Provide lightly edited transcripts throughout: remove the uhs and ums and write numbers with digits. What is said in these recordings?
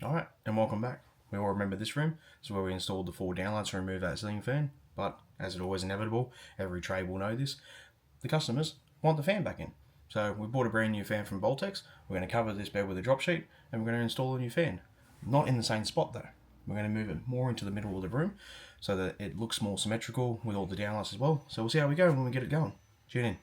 Alright, and welcome back. We all remember this room. This is where we installed the 4 downlights to remove that ceiling fan, but as it always inevitable, every trade will know this, the customers want the fan back in. So we bought a brand new fan from Voltex. We're going to cover this bed with a drop sheet and we're going to install a new fan. Not in the same spot though. We're going to move it more into the middle of the room so that it looks more symmetrical with all the downlights as well. So we'll see how we go when we get it going. Tune in.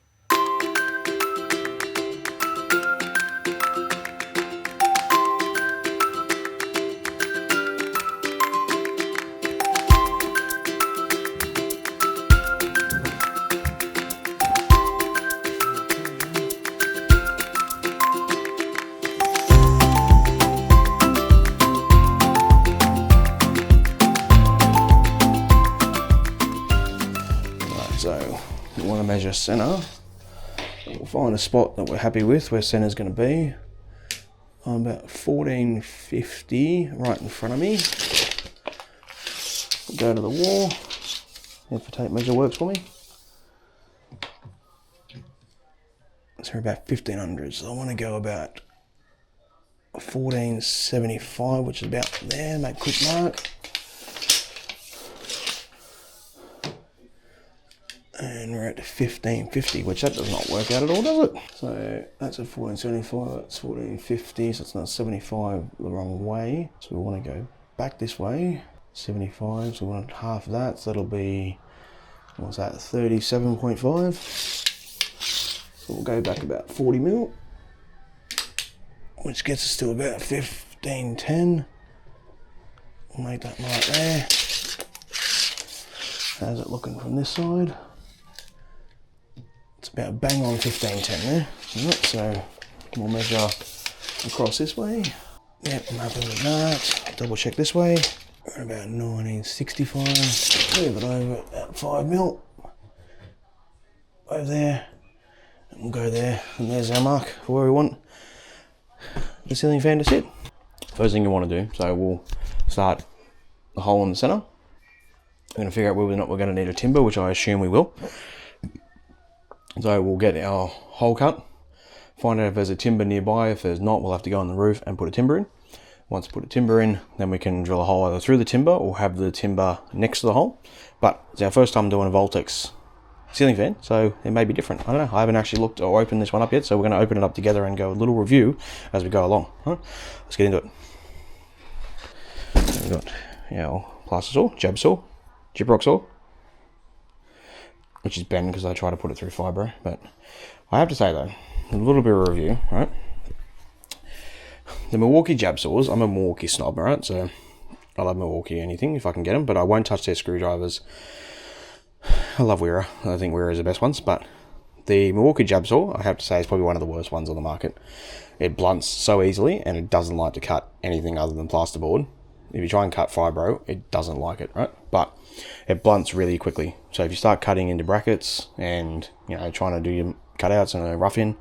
So we want to measure center. We'll find a spot that we're happy with where center's going to be. I'm about 1450 right in front of me. We'll go to the wall. If the tape measure works for me. So we're about 1500. So I want to go about 1475, which is about there. Make a quick mark. And we're at 1550, which that does not work out at all, does it? So that's at 1475, that's 1450, so it's not 75 the wrong way. So we want to go back this way, 75, so we want half of that, so that'll be, what's that, 37.5. So we'll go back about 40 mil, which gets us to about 1510. We'll make that mark there. How's it looking from this side? It's about bang on 1510 there. Right, so we'll measure across this way. Yep, I'm happy with that. Double check this way. We're at about 1965. Move it over about 5 mil. Over there. And we'll go there. And there's our mark for where we want the ceiling fan to sit. First thing you want to do, so we'll start the hole in the center. We're going to figure out whether or not we're going to need a timber, which I assume we will. So we'll get our hole cut, find out if there's a timber nearby. If there's not, we'll have to go on the roof and put a timber in. Once we put a timber in, then we can drill a hole either through the timber or have the timber next to the hole. But it's our first time doing a Voltex ceiling fan, so it may be different. I don't know. I haven't actually looked or opened this one up yet, so we're going to open it up together and go a little review as we go along. All right, let's get into it. So we've got our plaster saw, jab saw, gyprock saw, which is bent because I try to put it through fibro. But I have to say though, a little bit of a review, right? The Milwaukee jab saws, I'm a Milwaukee snob, right? So I love Milwaukee anything if I can get them, but I won't touch their screwdrivers. I love Wera. I think Wera is the best ones, but the Milwaukee jab saw, I have to say, is probably one of the worst ones on the market. It blunts so easily and it doesn't like to cut anything other than plasterboard. If you try and cut fibro, it doesn't like it, right? But it blunts really quickly. So if you start cutting into brackets and, you know, trying to do your cutouts in a rough-in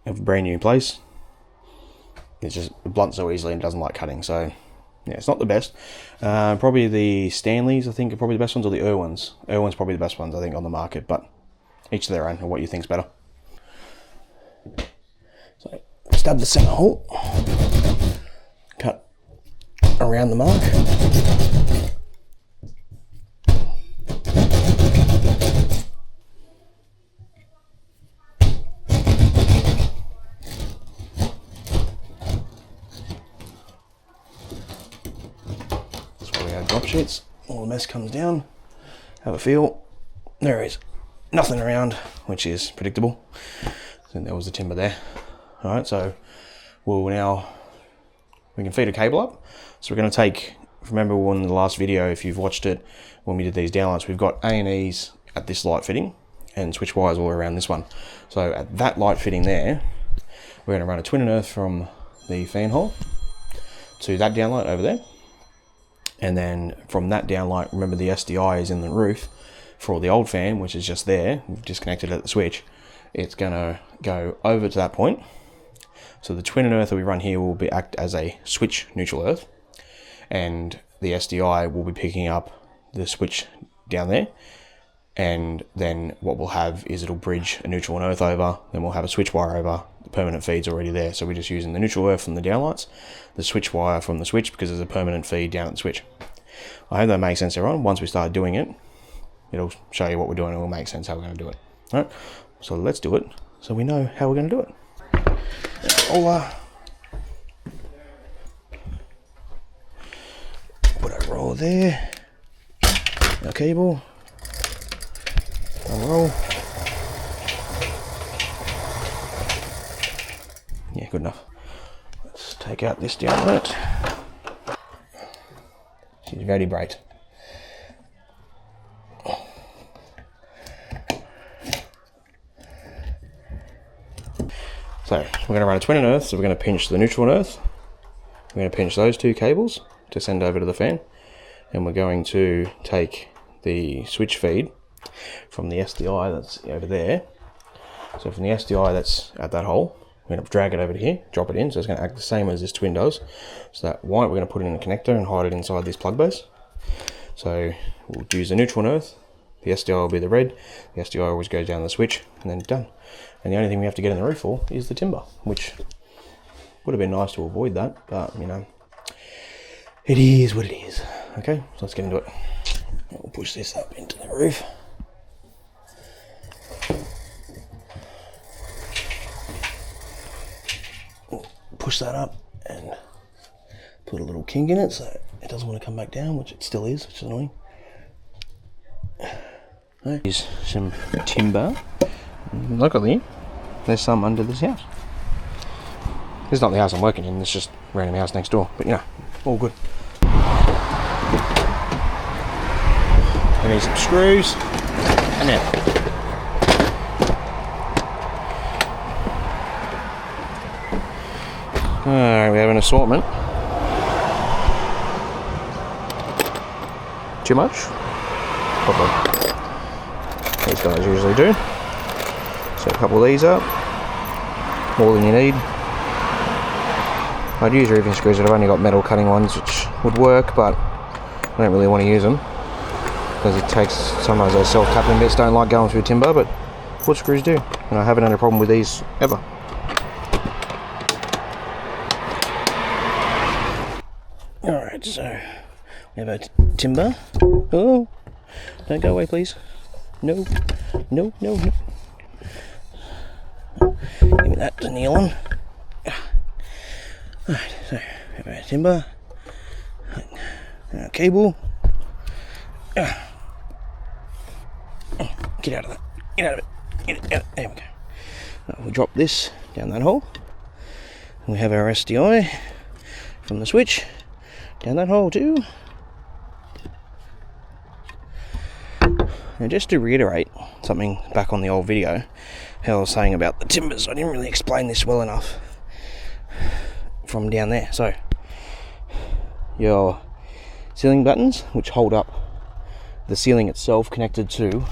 of a brand new place, it blunts so easily and doesn't like cutting. So yeah, it's not the best. Probably the Stanleys, I think, are probably the best ones, or the Irwins. Irwin's probably the best ones, I think, on the market, but each to their own, or what you think's better. So stab the center hole, cut around the mark. That's where we have drop sheets. All the mess comes down. Have a feel. There is nothing around, which is predictable. So there was the timber there. All right, so we can feed a cable up. So we're going to take, remember in the last video, if you've watched it, when we did these downlights, we've got A&Es at this light fitting and switch wires all around this one. So at that light fitting there, we're going to run a twin and earth from the fan hole to that downlight over there. And then from that downlight, remember the SDI is in the roof for the old fan, which is just there. We've disconnected it at the switch. It's going to go over to that point. So the twin and earth that we run here will act as a switch neutral earth, and the SDI will be picking up the switch down there and then what we'll have is it'll bridge a neutral and earth over, then we'll have a switch wire over. The permanent feed's already there, so we're just using the neutral earth from the downlights, the switch wire from the switch, because there's a permanent feed down at the switch. I hope that makes sense, everyone. Once we start doing it, it'll show you what we're doing, and it'll make sense how we're going to do it. Alright, so let's do it, so we know how we're going to do it. I'll put a roll there, our cable, unroll. Yeah, good enough. Let's take out this downlight. She's very bright. So we're going to run a twin and earth, so we're going to pinch the neutral and earth. We're going to pinch those two cables to send over to the fan, and we're going to take the switch feed from the SDI that's over there. So from the SDI that's at that hole, we're going to drag it over to here, drop it in, so it's going to act the same as this twin does. So that white we're going to put it in a connector and hide it inside this plug base. So we'll use the neutral and earth, the SDI will be the red, the SDI always goes down the switch, and then done. And the only thing we have to get in the roof for is the timber, which would have been nice to avoid that, but you know, it is what it is. Okay, so let's get into it. We'll push this up into the roof. Push that up and put a little kink in it so it doesn't want to come back down, which it still is, which is annoying. Here's some timber. Luckily, there's some under this house. This is not the house I'm working in, it's just a random house next door, but you know, all good. I need some screws, and then alright, we have an assortment. Too much? Probably. These guys usually do. So a couple of these up, more than you need. I'd use roofing screws, but I've only got metal cutting ones, which would work, but I don't really want to use them because it takes, sometimes those self-tapping bits don't like going through timber, but wood screws do, and I haven't had a problem with these ever. Alright, so we have a timber. Oh, don't go away, please. No, no, no, no. Give me that to kneel on. Alright, so we have our timber, our cable. Get out of that. Get out of it. Get it out. There we go. We'll drop this down that hole. And we have our SDI from the switch down that hole too. And just to reiterate something back on the old video, how I was saying about the timbers, I didn't really explain this well enough from down there. So your ceiling buttons, which hold up the ceiling itself connected to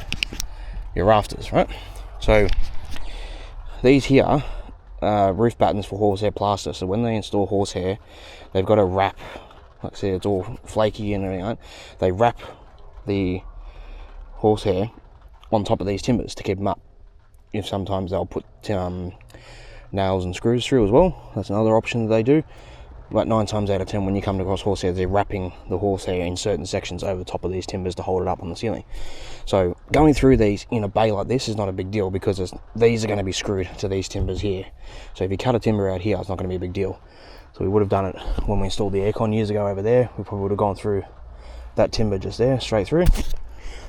your rafters, right? So these here are roof battens for horsehair plaster. So when they install horsehair, they've got to wrap, like I said, it's all flaky and everything, right? They wrap the horsehair on top of these timbers to keep them up. If sometimes they'll put nails and screws through as well. That's another option that they do. But 9 times out of 10 when you come across horsehair, they're wrapping the horsehair in certain sections over the top of these timbers to hold it up on the ceiling. So going through these in a bay like this is not a big deal because these are going to be screwed to these timbers here. So if you cut a timber out here, it's not going to be a big deal. So we would have done it when we installed the aircon years ago over there. We probably would have gone through that timber just there, straight through.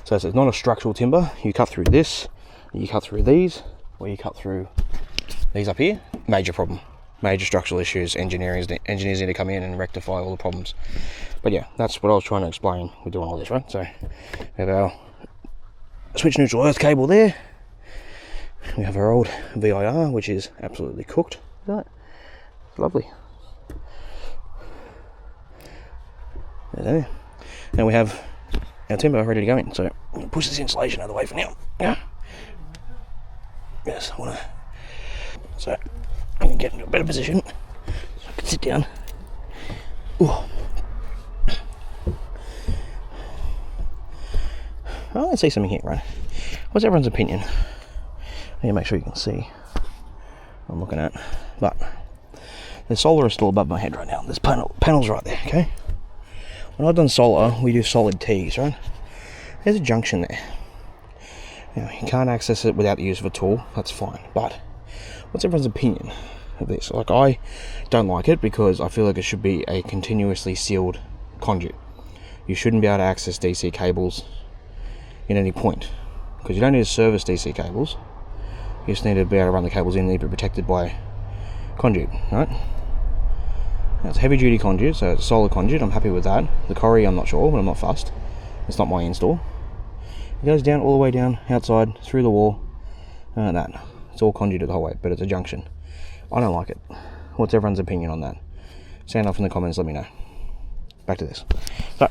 So it's not a structural timber. You cut through this, you cut through these, or you cut through these up here. Major problem. Major structural issues. Engineers need to come in and rectify all the problems. But yeah, that's what I was trying to explain with doing all this, right? So we have our switch neutral earth cable there. We have our old VIR, which is absolutely cooked. Look at that. It's lovely. There. And we have our timber ready to go in. So I'm push this insulation out of the way for now. Yes, I want to. So I'm going to get into a better position so I can sit down. Ooh. Oh, I see something here, right? What's everyone's opinion? I need to make sure you can see what I'm looking at. But the solar is still above my head right now. There's panels right there, okay? When I've done solar, we do solid T's, right? There's a junction there. Now, you can't access it without the use of a tool, that's fine. But what's everyone's opinion of this? Like, I don't like it because I feel like it should be a continuously sealed conduit. You shouldn't be able to access DC cables at any point, because you don't need to service DC cables. You just need to be able to run the cables in, need to be protected by conduit, right? Now, it's a heavy duty conduit, so it's a solar conduit. I'm happy with that. The Corrie, I'm not sure, but I'm not fussed. It's not my install. It goes down all the way down outside through the wall, and that. It's all conduited the whole way, but it's a junction. I don't like it. What's everyone's opinion on that? Sound off in the comments, let me know. Back to this. So,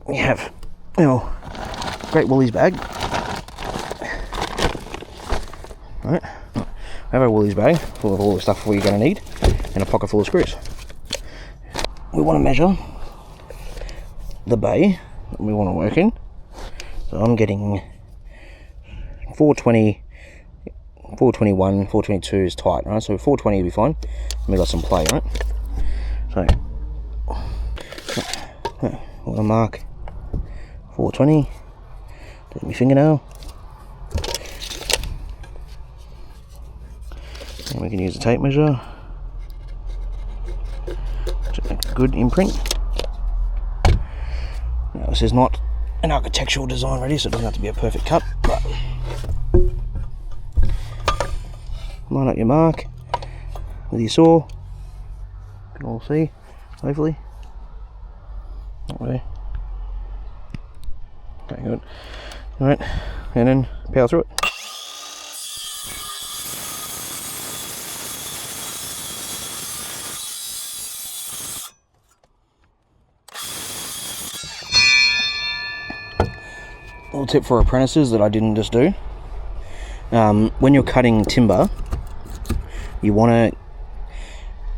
we have our Great Woolies bag. Right. We have our Woolies bag full of all the stuff we're going to need, and a pocket full of screws. We want to measure the bay that we want to work in. So I'm getting 420, 421, 422 is tight, right? So 420 will be fine. And we got some play, right? So I want to mark 420. Take my fingernail. And we can use a tape measure to make a good imprint. Now, this is not an architectural design ready, so it doesn't have to be a perfect cut, but line up your mark with your saw. You can all see, hopefully. That way. Okay, good. Alright, and then power through it. Little tip for apprentices that I didn't just do. When you're cutting timber, you want to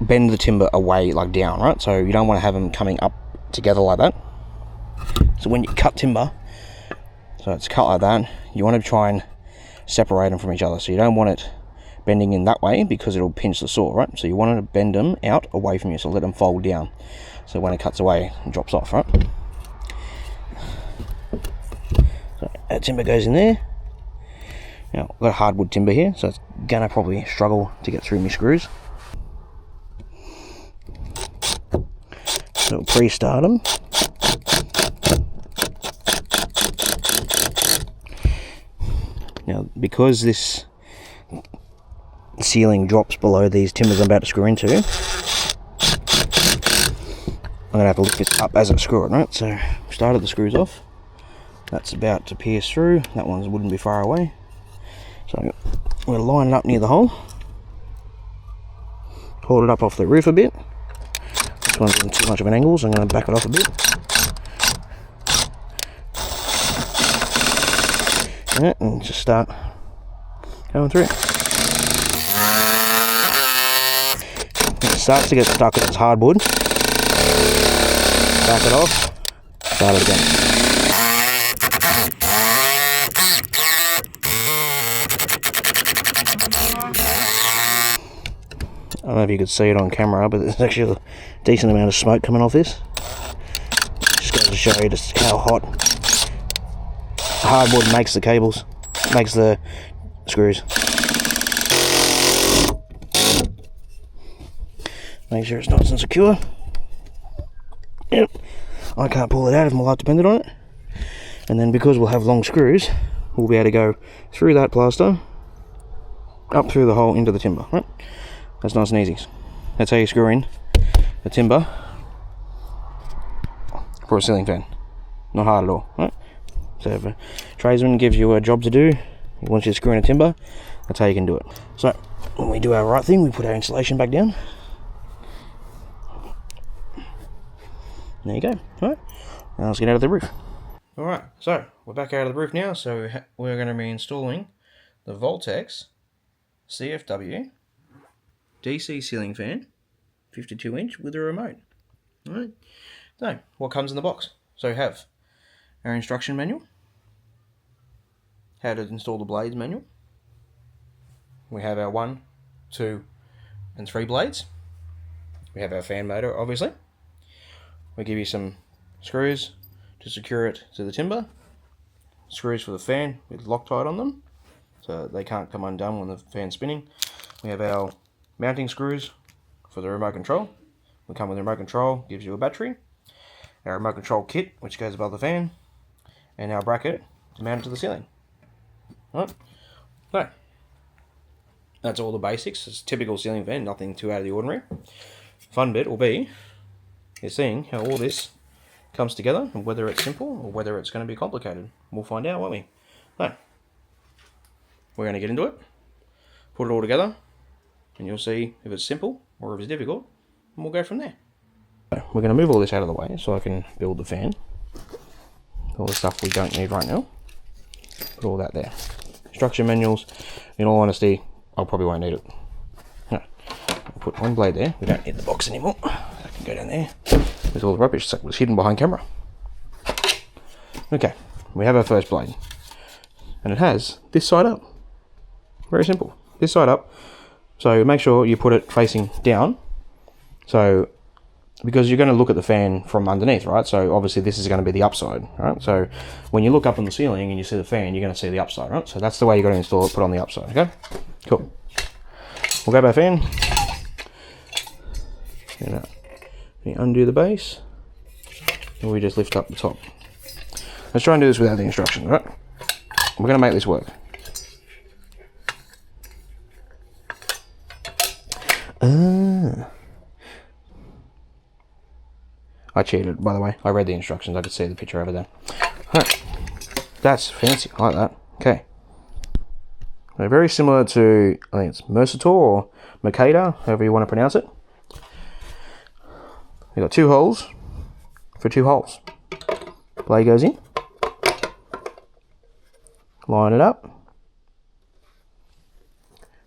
bend the timber away, like down, right? So you don't want to have them coming up together like that. So when you cut timber, so it's cut like that, you want to try and separate them from each other. So you don't want it bending in that way because it'll pinch the saw, right? So you want to bend them out away from you, so let them fold down. So when it cuts away, it drops off, right? So that timber goes in there. Now, I've got hardwood timber here, so it's gonna probably struggle to get through my screws. So we'll pre-start them. Now, because this ceiling drops below these timbers I'm about to screw into, I'm gonna have to lift this up as I screw it, right? So, started the screws off. That's about to pierce through. That one wouldn't be far away. So I'm going to line it up near the hole. Hold it up off the roof a bit. This one's in too much of an angle, so I'm going to back it off a bit. Yeah, and just start going through. It starts to get stuck in its hardwood. Back it off. Start it again. I don't know if you could see it on camera, but there's actually a decent amount of smoke coming off this. Just goes to show you just how hot hardwood makes the cables, makes the screws. Make sure it's nice and secure. Yep. I can't pull it out if my life depended on it. And then because we'll have long screws, we'll be able to go through that plaster, up through the hole into the timber, right? That's nice and easy. That's how you screw in the timber for a ceiling fan. Not hard at all, right? So if a tradesman gives you a job to do, he wants you to screw in a timber, that's how you can do it. So when we do our right thing, we put our insulation back down. There you go. Alright, now let's get out of the roof. Alright, so we're back out of the roof now, so we're going to be installing the Voltex CFW DC ceiling fan, 52 inch with a remote. Alright, so what comes in the box? So we have our instruction manual, how to install the blades manual. We have our 1, 2, and 3 blades. We have our fan motor, obviously. We give you some screws to secure it to the timber. Screws for the fan with Loctite on them, so they can't come undone when the fan's spinning. We have our mounting screws for the remote control. We come with a remote control, gives you a battery. Our remote control kit, which goes above the fan. And our bracket to mount it to the ceiling. Right? So, that's all the basics. It's a typical ceiling fan, nothing too out of the ordinary. Fun bit will be seeing how all this comes together, and whether it's simple or whether it's going to be complicated. We'll find out, won't we? So, we're going to get into it, put it all together, and you'll see if it's simple or if it's difficult, and we'll go from there. So, we're going to move all this out of the way so I can build the fan. All the stuff we don't need right now. Put all that there. Instruction manuals, in all honesty, I probably won't need it. No. I'll put one blade there. We don't need the box anymore. I can go down there. There's all the rubbish that was hidden behind camera. Okay, we have our first blade. And it has this side up. Very simple. This side up. So make sure you put it facing down. So, because you're going to look at the fan from underneath, right? So obviously this is going to be the upside, right? So when you look up on the ceiling and you see the fan, you're going to see the upside, right? So that's the way you're going to install it, put on the upside, okay? Cool. We'll grab our fan. And we undo the base. And we just lift up the top. Let's try and do this without the instructions, right? We're going to make this work. I cheated, by the way. I read the instructions. I could see the picture over there. Alright. That's fancy. I like that. Okay. So very similar to, I think it's Mercator or Mercator, however you want to pronounce it. We've got 2 holes for 2 holes. Blade goes in. Line it up.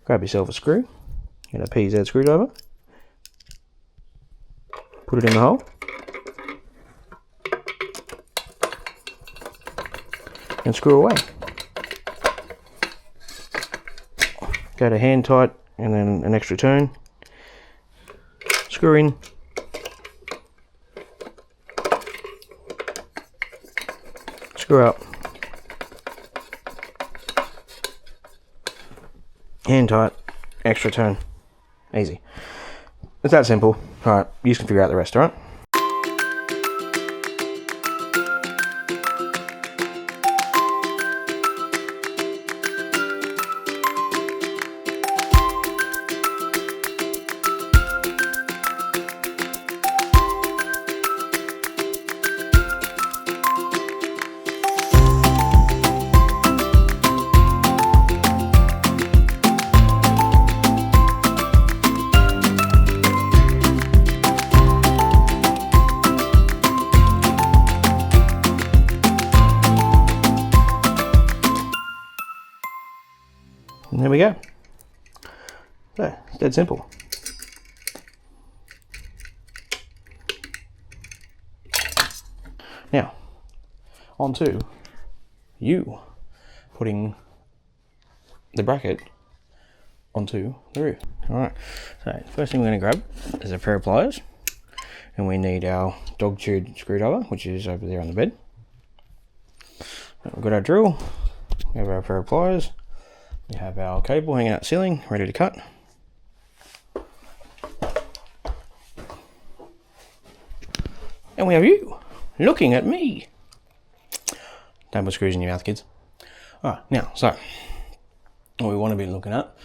Grab yourself a screw and a PZ screwdriver. Put it in the hole. And screw away. Go to hand tight and then an extra turn. Screw in. Screw out. Hand tight, extra turn. Easy. It's that simple. Alright, you can figure out the rest, alright? And there we go. So, it's dead simple. Now, on to you putting the bracket onto the roof. Alright, so the first thing we're going to grab is a pair of pliers. And we need our dog tube screwdriver, which is over there on the bed. We've got our drill, we have our pair of pliers. We have our cable hanging out the ceiling, ready to cut. And we have you looking at me. Don't put screws in your mouth, kids. Alright, now, so what we want to be looking at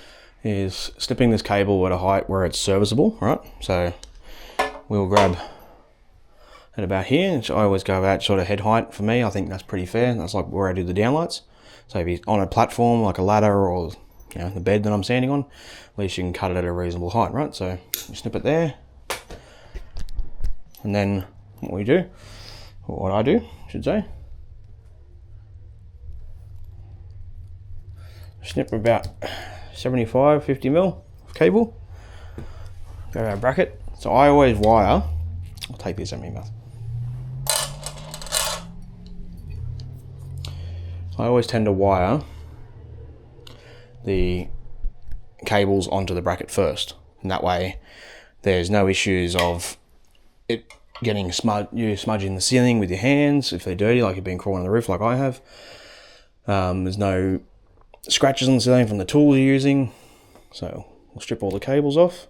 is slipping this cable at a height where it's serviceable, right? So we'll grab at about here, which I always go about sort of head height for me. I think that's pretty fair. That's like where I do the downlights. So if you're on a platform like a ladder or the bed that I'm standing on, at least you can cut it at a reasonable height, right? So you snip it there, and then what we do, or what I do, I should say, snip about 75, 50 mil of cable, go to our bracket. So I always wire, I'll take this out of my mouth. I always tend to wire the cables onto the bracket first, and that way there's no issues of it getting you smudging the ceiling with your hands if they're dirty, like you've been crawling on the roof like I have. There's no scratches on the ceiling from the tool you're using. So we'll strip all the cables off,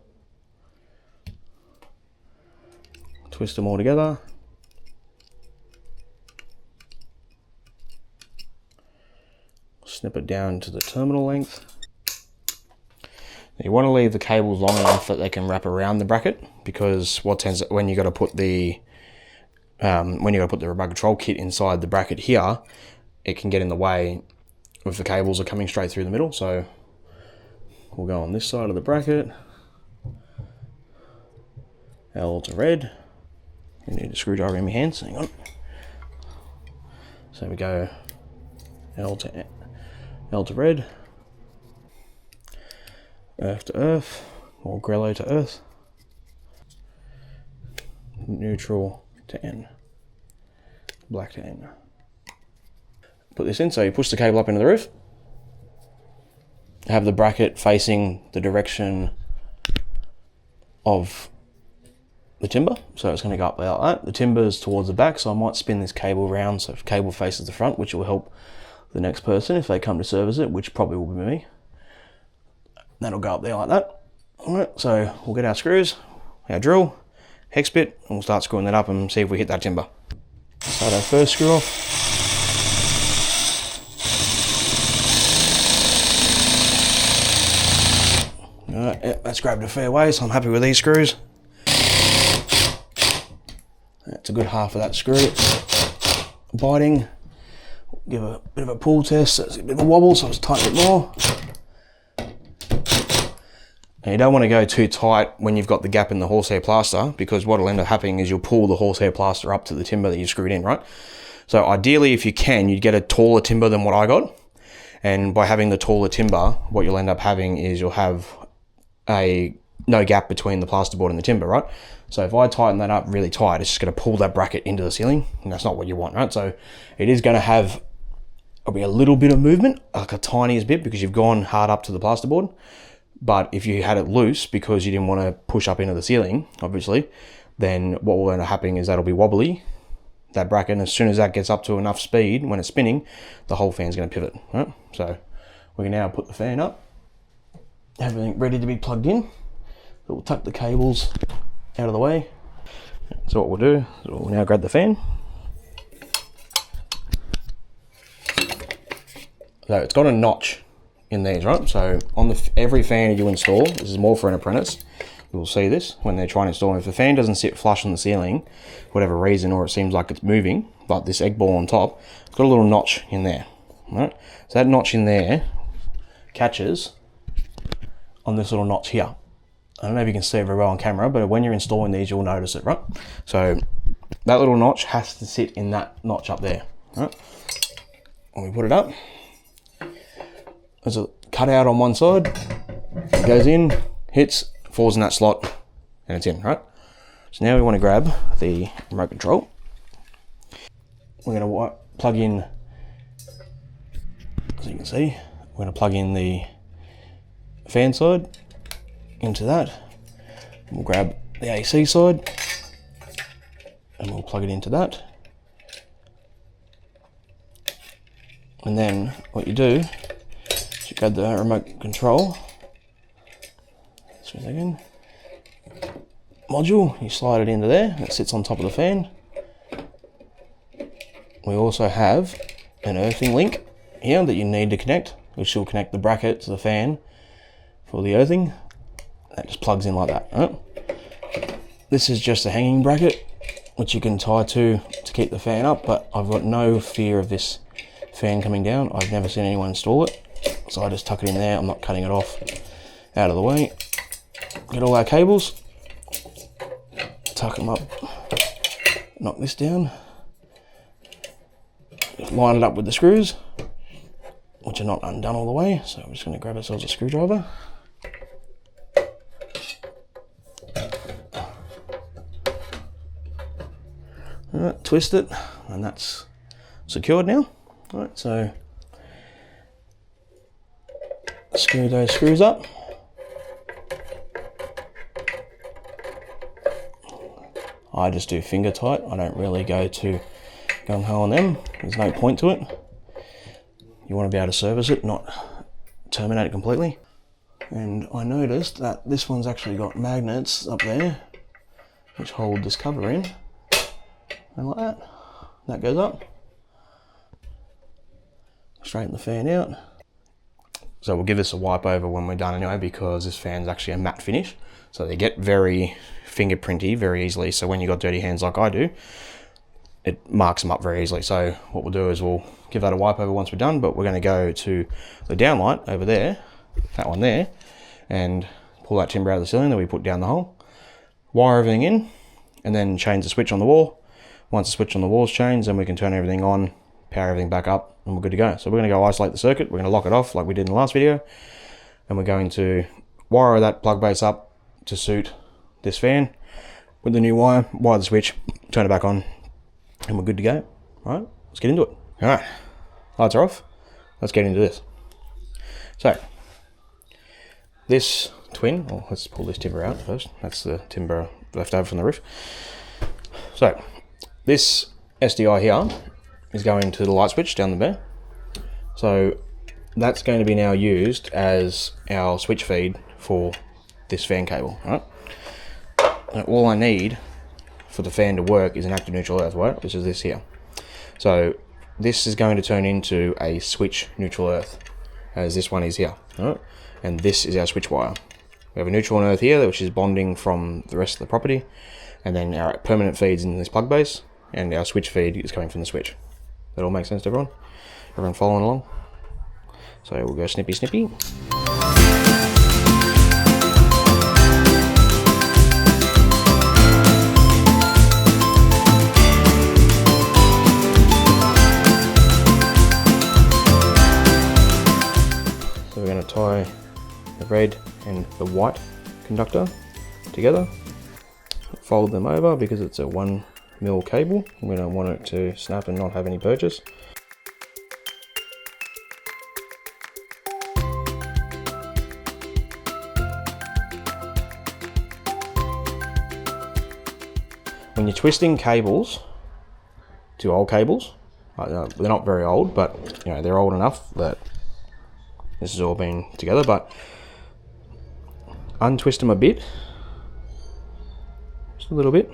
twist them all together, snip it down to the terminal length. You want to leave the cables long enough that they can wrap around the bracket, because when you got to put the remote control kit inside the bracket here, it can get in the way if the cables are coming straight through the middle. So we'll go on this side of the bracket, L to red. You need a screwdriver in my hands, hang on. So we go L to red, earth to earth, or grello to earth, neutral to N, black to N. Put this in, so you push the cable up into the roof, have the bracket facing the direction of the timber, so it's going to go up like that. The timber's towards the back, so I might spin this cable around so if cable faces the front, which will help the next person if they come to service it, which probably will be me. That'll go up there like that. Alright, so we'll get our screws, our drill, hex bit, and we'll start screwing that up and see if we hit that timber. Start our first screw off. Alright, yeah, that's grabbed a fair way, so I'm happy with these screws. That's a good half of that screw. It's biting. Give a bit of a pull test, so it's a bit of a wobble, so let's tighten it more. And you don't want to go too tight when you've got the gap in the horsehair plaster, because what will end up happening is you'll pull the horsehair plaster up to the timber that you've screwed in, right? So ideally, if you can, you'd get a taller timber than what I got. And by having the taller timber, what you'll end up having is you'll have no gap between the plasterboard and the timber, right? So if I tighten that up really tight, it's just going to pull that bracket into the ceiling, and that's not what you want, right? So it is going to have a little bit of movement, like a tiniest bit, because you've gone hard up to the plasterboard. But if you had it loose because you didn't want to push up into the ceiling, obviously, then what will end up happening is that'll be wobbly, that bracket, and as soon as that gets up to enough speed when it's spinning, the whole fan's going to pivot, right? So we can now put the fan up, everything ready to be plugged in. So we'll tuck the cables out of the way. So what we'll do is we'll now grab the fan. So it's got a notch in these, right? So on every fan you install, this is more for an apprentice, you will see this when they're trying to install. If the fan doesn't sit flush on the ceiling, for whatever reason, or it seems like it's moving, like this egg ball on top, it's got a little notch in there, right? So that notch in there catches on this little notch here. I don't know if you can see it very well on camera, but when you're installing these, you'll notice it, right? So that little notch has to sit in that notch up there, right? When we put it up, there's a cutout on one side, it goes in, hits, falls in that slot, and it's in, right? So now we want to grab the remote control. We're going to plug in, as you can see, we're going to plug in the fan side into that. We'll grab the AC side and we'll plug it into that. And then what you do is you grab the remote control module, you slide it into there, it sits on top of the fan. We also have an earthing link here that you need to connect, which will connect the bracket to the fan for the earthing. That just plugs in like that, right? This is just a hanging bracket which you can tie to keep the fan up, but I've got no fear of this fan coming down. I've never seen anyone install it, so I just tuck it in there. I'm not cutting it off. Out of the way, get all our cables, tuck them up, knock this down, just line it up with the screws, which are not undone all the way, so we're just going to grab ourselves a screwdriver. Alright, twist it, and that's secured now. Alright, so screw those screws up. I just do finger tight. I don't really go to gung ho on them. There's no point to it. You want to be able to service it, not terminate it completely. And I noticed that this one's actually got magnets up there which hold this cover in, and like that, that goes up. Straighten the fan out. So we'll give this a wipe over when we're done anyway, because this fan's actually a matte finish, so they get very fingerprinty very easily. So when you've got dirty hands like I do, it marks them up very easily. So what we'll do is we'll give that a wipe over once we're done, but we're going to go to the downlight over there, that one there, and pull that timber out of the ceiling that we put down the hole, wire everything in, and then change the switch on the wall. Once the switch on the wall is changed, then we can turn everything on, power everything back up, and we're good to go. So we're going to go isolate the circuit, we're going to lock it off like we did in the last video, and we're going to wire that plug base up to suit this fan with the new wire the switch, turn it back on, and we're good to go. Alright, let's get into it. Alright, lights are off, let's get into this. So, this twin, well, let's pull this timber out first, that's the timber left over from the roof. So, this SDI here is going to the light switch down the bare. So that's going to be now used as our switch feed for this fan cable, right? Now, all I need for the fan to work is an active neutral earth wire, which is this here. So this is going to turn into a switch neutral earth, as this one is here, right? And this is our switch wire. We have a neutral and earth here, which is bonding from the rest of the property, and then our permanent feeds in this plug base, and our switch feed is coming from the switch. That all makes sense to everyone? Everyone following along? So we'll go snippy snippy. So we're going to tie the red and the white conductor together, fold them over because it's a 1mm cable. We don't want it to snap and not have any purchase. When you're twisting cables to old cables, they're not very old, but you know they're old enough that this has all been together, but untwist them a bit, just a little bit,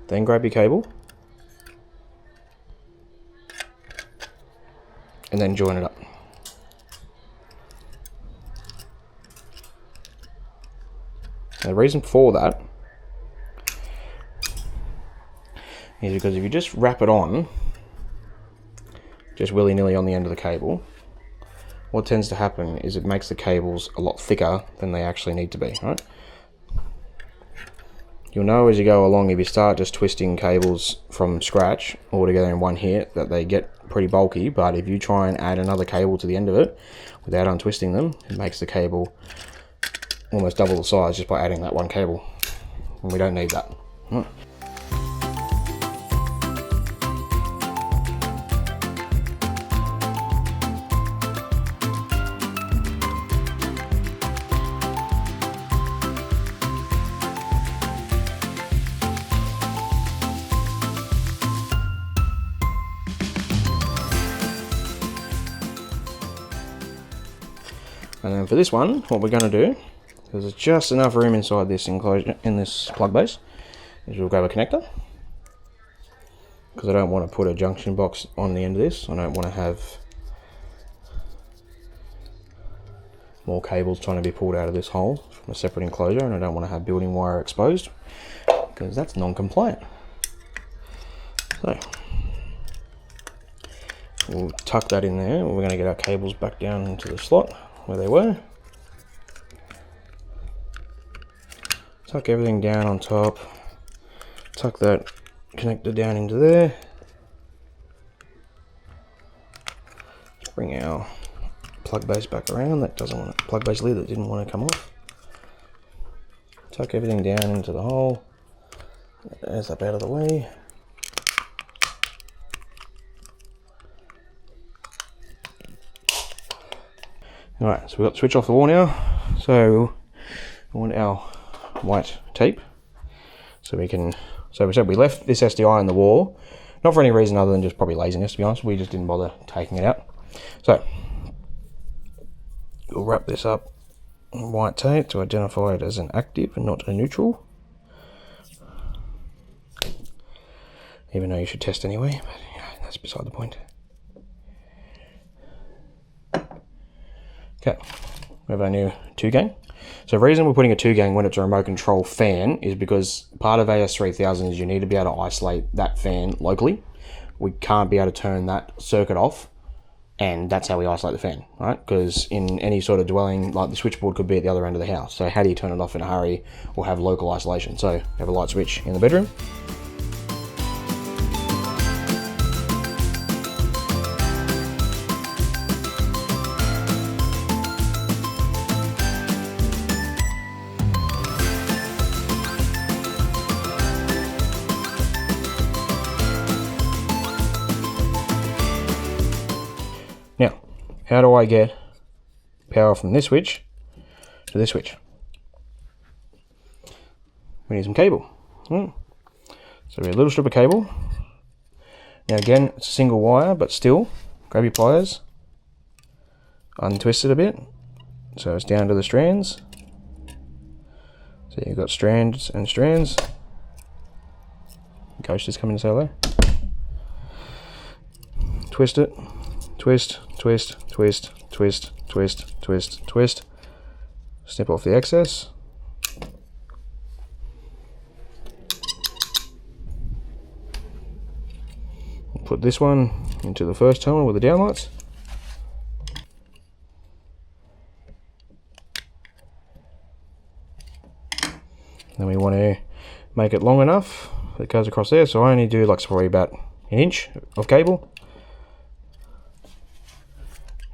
then grab your cable and then join it up. And the reason for that is because if you just wrap it on, just willy-nilly on the end of the cable, what tends to happen is it makes the cables a lot thicker than they actually need to be, right? You'll know as you go along, if you start just twisting cables from scratch all together in one hit, that they get pretty bulky, but if you try and add another cable to the end of it without untwisting them, it makes the cable almost double the size just by adding that one cable, and we don't need that. Right. And then for this one, what we're going to do, because there's just enough room inside this enclosure, in this plug base, is we'll grab a connector. Because I don't want to put a junction box on the end of this. I don't want to have more cables trying to be pulled out of this hole from a separate enclosure, and I don't want to have building wire exposed, because that's non-compliant. So we'll tuck that in there. We're going to get our cables back down into the slot where they were. Tuck everything down on top. Tuck that connector down into there. Let's bring our plug base back around. That doesn't want to, plug base lid that didn't want to come off. Tuck everything down into the hole. There's that out of the way. Alright, so we've got the switch off the wall now. So we want our white tape. So we said we left this SDI on the wall, not for any reason other than just probably laziness, to be honest. We just didn't bother taking it out. So we'll wrap this up in white tape to identify it as an active and not a neutral. Even though you should test anyway, but yeah, that's beside the point. Okay, we have our new 2-gang. So the reason we're putting a 2-gang when it's a remote control fan is because part of AS3000 is you need to be able to isolate that fan locally. We can't be able to turn that circuit off, and that's how we isolate the fan, right? Because in any sort of dwelling, like the switchboard could be at the other end of the house. So how do you turn it off in a hurry or have local isolation? So you have a light switch in the bedroom. Now, how do I get power from this switch to this switch? We need some cable. So we have a little strip of cable. Now again, it's a single wire, but still, grab your pliers, untwist it a bit, so it's down to the strands. So you've got strands and strands. Ghost is coming to say hello. Twist it. Twist, twist, twist, twist, twist, twist, twist. Snip off the excess. Put this one into the first terminal with the downlights. Then we want to make it long enough that it goes across there. So I only do like probably about an inch of cable.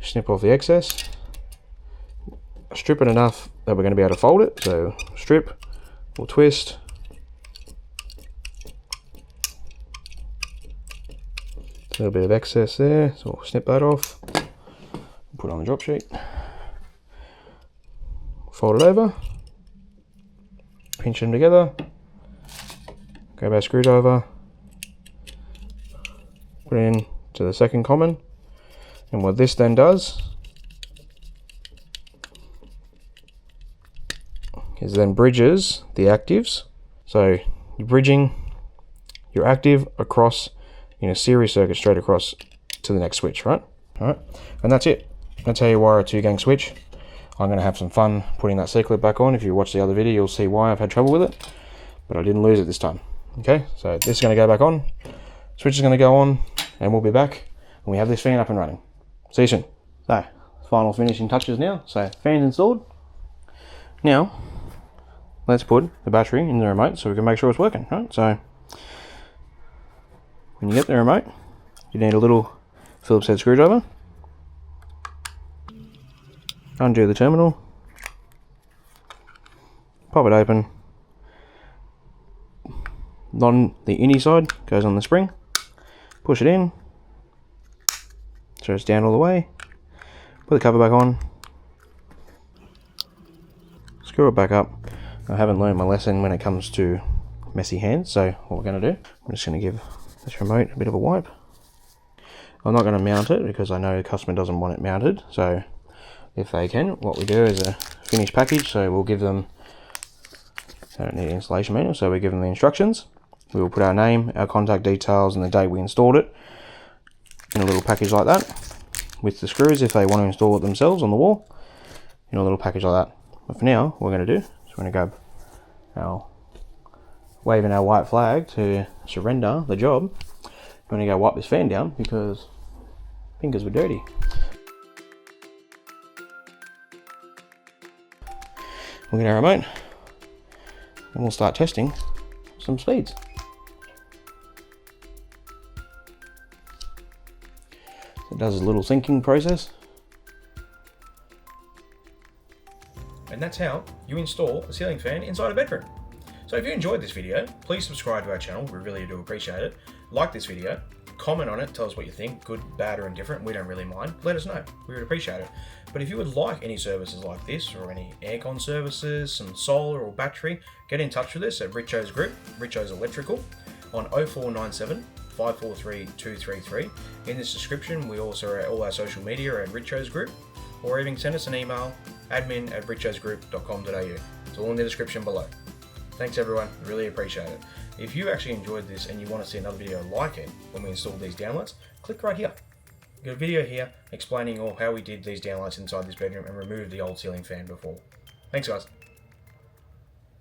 Snip off the excess, strip it enough that we're going to be able to fold it. So strip, we'll twist, a little bit of excess there, so we'll snip that off, put it on the drop sheet, fold it over, pinch them together, grab our screwdriver, put it in to the second common. And what this then does is then bridges the actives. So you're bridging your active across in a series circuit straight across to the next switch, right? Alright, and that's it. That's how you wire a 2-gang switch. I'm going to have some fun putting that C-clip back on. If you watch the other video, you'll see why I've had trouble with it, but I didn't lose it this time. Okay, so this is going to go back on, switch is going to go on, and we'll be back, and we have this fan up and running. See you soon. So, final finishing touches now. So, fan's installed. Now, let's put the battery in the remote so we can make sure it's working, right? So, when you get the remote, you need a little Phillips head screwdriver. Undo the terminal. Pop it open. On the innie side goes on the spring. Push it in. So it's down all the way. Put the cover back on. Screw it back up. I haven't learned my lesson when it comes to messy hands, so what we're going to do, I'm just going to give this remote a bit of a wipe. I'm not going to mount it because I know the customer doesn't want it mounted, so if they can, what we do is a finished package, so we'll give them, I don't need an installation manual, so we give them the instructions. We will put our name, our contact details, and the date we installed it in a little package like that, with the screws if they want to install it themselves on the wall, in a little package like that. But for now, what we're going to do is we're going to grab our, waving our white flag to surrender the job. We're going to go wipe this fan down because fingers were dirty. We'll get our remote and we'll start testing some speeds. It does a little syncing process. And that's how you install a ceiling fan inside a bedroom. So if you enjoyed this video, please subscribe to our channel. We really do appreciate it. Like this video, comment on it, tell us what you think, good, bad, or indifferent. We don't really mind. Let us know. We would appreciate it. But if you would like any services like this, or any aircon services, some solar or battery, get in touch with us at Richos Group, Richos Electrical, on 0497 543 233. In this description, we also are all our social media are at Richos Group, or even send us an email, admin@richosgroup.com.au. It's all in the description below. Thanks everyone, really appreciate it. If you actually enjoyed this and you want to see another video like it when we install these downlights, click right here. We've got a video here explaining how we did these downlights inside this bedroom and removed the old ceiling fan before. Thanks guys.